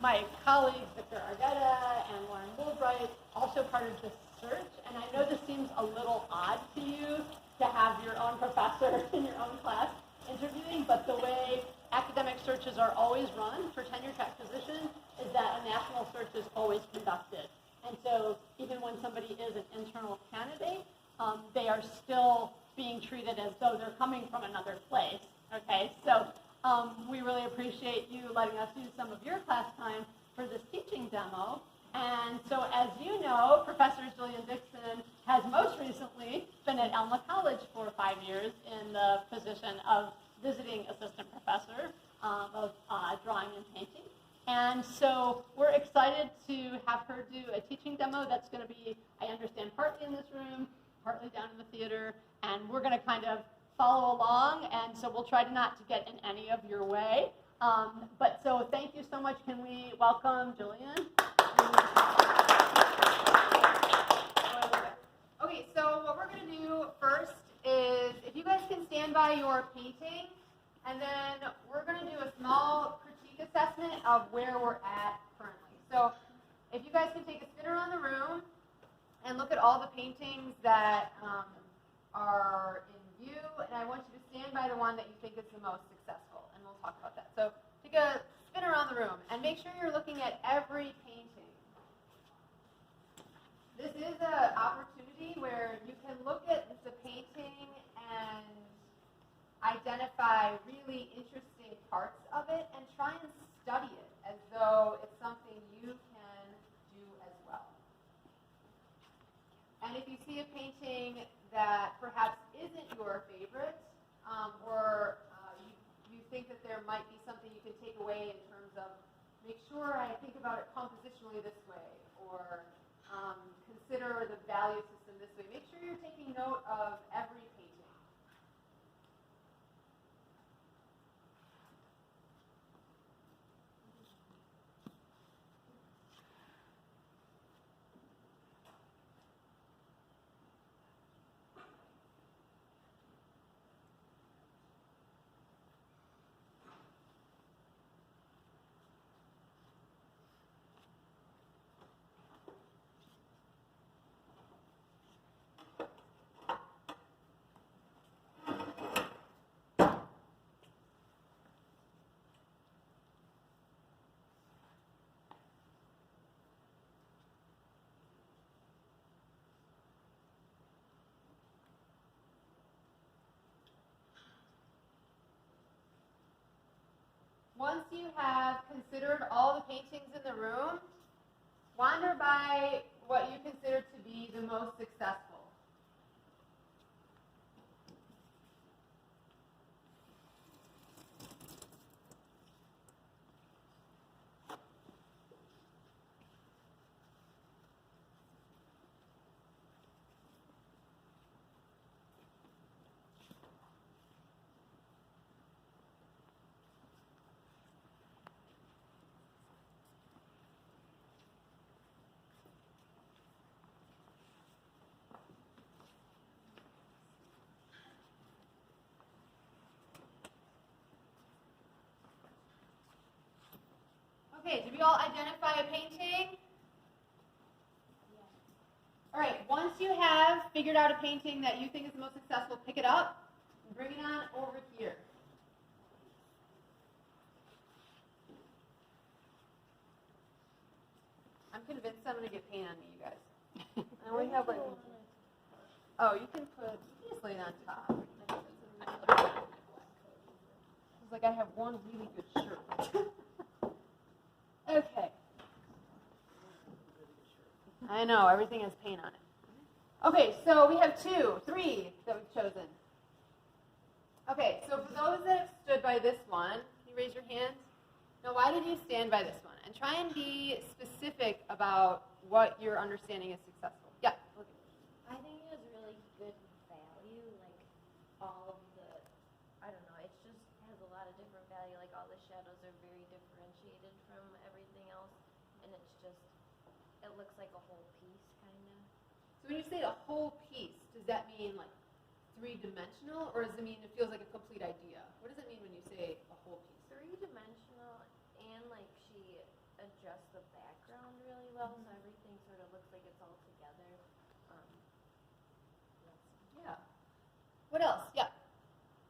my colleagues, Victor Argueta and Lauren Woolbright, also part of this search. And I know this seems a little odd to you to have your own professor in your own class interviewing, but the way academic searches are always run for tenure-track positions is that a national search is always conducted. And so even when somebody is an internal candidate, they are still being treated as though they're coming from another place, okay? So we really appreciate you letting us use some of your class time for this teaching demo. And so as you know, Professor Jillian Dixon has most recently been at Alma College for 5 years in the position of visiting assistant professor of drawing and painting. And so we're excited to have her do a teaching demo that's going to be, I understand, partly in this room, partly down in the theater, and we're going to kind of follow along, and so we'll try not to get in any of your way. But so thank you so much. Can we welcome Jillian? Okay, so what we're going to do first is, if you guys can stand by your painting, and then we're going to do a small critique assessment of where we're at currently. So if you guys can take a spin around the room and look at all the paintings that are in view, and I want you to stand by the one that you think is the most successful, and we'll talk about that. So take a spin around the room, and make sure you're looking at every painting. This is an opportunity where you can look at the painting and identify really interesting parts of it and try and study it as though it's something you can do as well. And if you see a painting that perhaps isn't your favorite, or you think that there might be something you can take away in terms of, make sure I think about it compositionally this way, or consider the value system this way. Make sure you're taking note of every painting. Once you have considered all the paintings in the room, wander by what you consider to be the most successful. Okay, did we all identify a painting? All right, once you have figured out a painting that you think is the most successful, pick it up and bring it on over here. I'm convinced I'm going to get paint on me, you guys. I only have like, oh, you can just lay it on top. It's like I have one really good shirt. Okay. I know, everything has paint on it. Okay, so we have 3 that we've chosen. Okay, so for those that have stood by this one, can you raise your hands? Now, why did you stand by this one? And try and be specific about what your understanding is successful. Yeah. Okay. I think it has really good value, like all of the, I don't know, it just has a lot of different value, like all the shadows are very differentiated from everything else, and it's just, it looks like a whole piece, kind of. So when you say a whole piece, does that mean like 3-dimensional, or does it mean it feels like a complete idea? What does it mean when you say a whole piece? 3-dimensional, and like she What else? Yeah.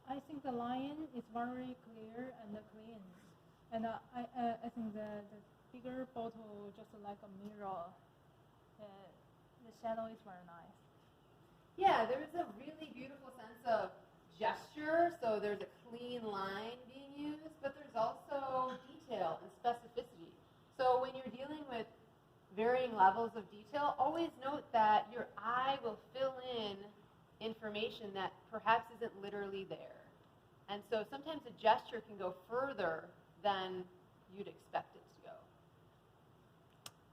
I think the line is very clear and clean, and I think the bigger bottle just like a mirror. The shadow is very nice. Yeah, there's a really beautiful sense of gesture, so there's a clean line being used, but there's also detail and specificity. So when you're dealing with varying levels of detail, always note that your eye will fill in information that perhaps isn't literally there. And so sometimes a gesture can go further than you'd expect it to go.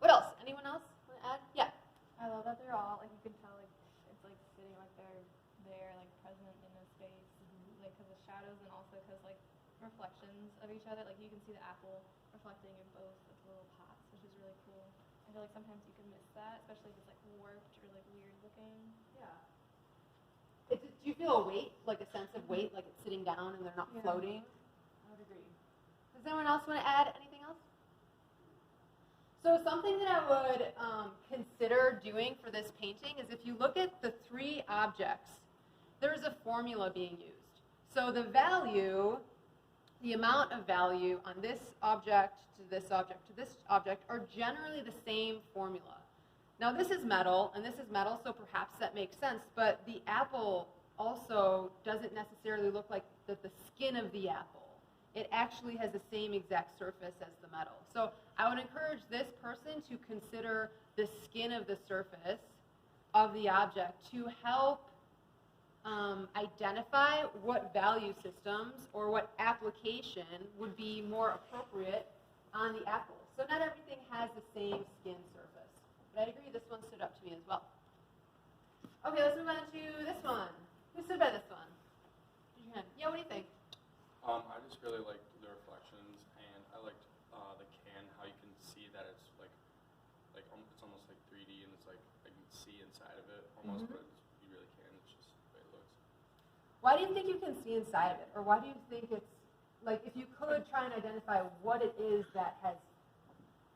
What else? Anyone else want to add? Yeah. I love that they're all, like, you can tell, like, it's, like, sitting, like, they're there, like, present in a space, like, because of shadows and also because, like, reflections of each other. Like, you can see the apple reflecting in both of the little pots, which is really cool. I feel like sometimes you can miss that, especially if it's, like, warped or, like, weird looking. Yeah. Do you feel a weight, like a sense of weight, like it's sitting down and they're not floating? I would agree. Does anyone else want to add anything else? So something that I would consider doing for this painting is if you look at the three objects, there's a formula being used. So the value, the amount of value on this object to this object to this object are generally the same formula. Now this is metal and this is metal, so perhaps that makes sense, but the apple also doesn't necessarily look like the skin of the apple. It actually has the same exact surface as the metal. So I would encourage this person to consider the skin of the surface of the object to help identify what value systems or what application would be more appropriate on the apple. So not everything has the same skin surface. But I agree, this one stood up to me as well. Okay, let's move on to this one. Who stood by this one? Raise your hand. Yeah, what do you think? I just really liked the reflections, and I liked the can, how you can see that it's like it's almost like 3D, and it's like I can see inside of it almost, but you really can. It's just the way it looks. Why do you think you can see inside of it? Or why do you think it's, like, if you could try and identify what it is that has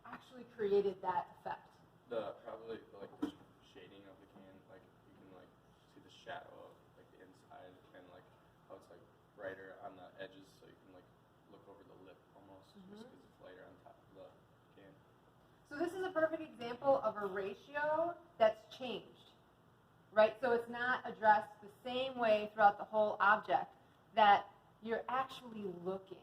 actually created that effect? Probably like the shading of the can, like you can like see the shadow of like the inside, and like how it's like brighter on the edges, so you can like look over the lip almost, just because it's lighter on top of the can. So this is a perfect example of a ratio that's changed, right? So it's not addressed the same way throughout the whole object, that you're actually looking.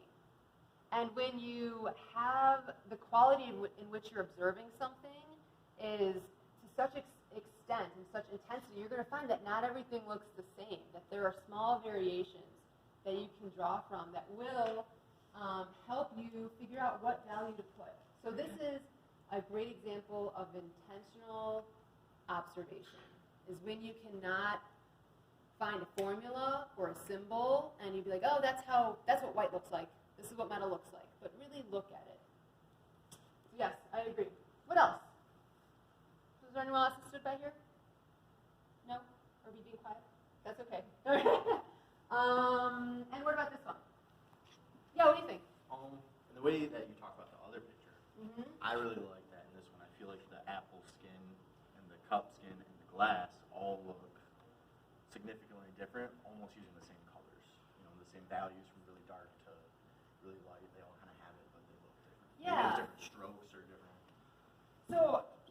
And when you have the quality in which you're observing something is to such extent and such intensity, you're going to find that not everything looks the same, that there are small variations that you can draw from that will help you figure out what value to put. So this is a great example of intentional observation, is when you cannot find a formula or a symbol and you'd be like, oh, that's what white looks like. This is what metal looks like. But really look at it. So yes, I agree. What else? Is there anyone else that stood by here? No? Or be being quiet? That's okay. And what about this one? Yeah, what do you think? And the way that you talk about the other picture, I really like that in this one. I feel like the apple skin and the cup skin and the glass all look significantly different, almost using the same colors. You know, the same values from really dark to really light. They all kind of have it, but they look different. Yeah. Maybe there's different strokes or different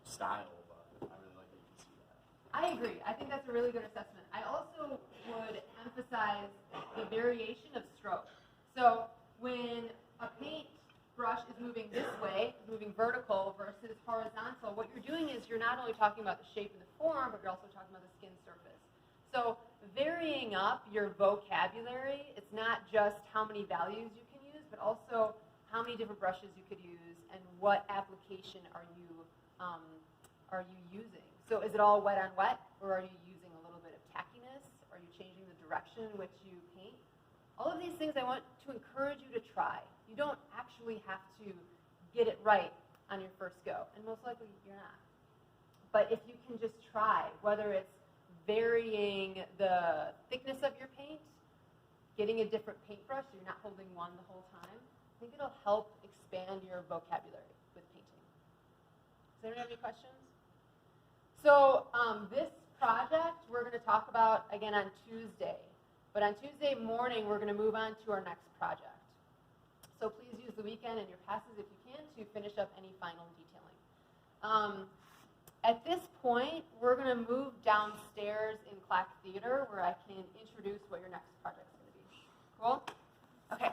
style, but I really like that you can see that. I agree. I think that's a really good assessment. I also would emphasize the variation of stroke. So when a paint brush is moving this way, moving vertical versus horizontal, what you're doing is you're not only talking about the shape and the form, but you're also talking about the skin surface. So varying up your vocabulary, it's not just how many values you can use, but also how many different brushes you could use and what application are you using. So is it all wet on wet, or are you using a little bit of tackiness? Are you changing the direction in which you paint? All of these things I want to encourage you to try. You don't actually have to get it right on your first go, and most likely you're not. But if you can just try, whether it's varying the thickness of your paint, getting a different paintbrush so you're not holding one the whole time, I think it'll help expand your vocabulary with painting. Does anyone have any questions? So this project we're going to talk about again on Tuesday. But on Tuesday morning, we're going to move on to our next project. So please use the weekend and your passes if you can to finish up any final detailing. At this point, we're going to move downstairs in Clack Theater where I can introduce what your next project is going to be. Cool? Okay.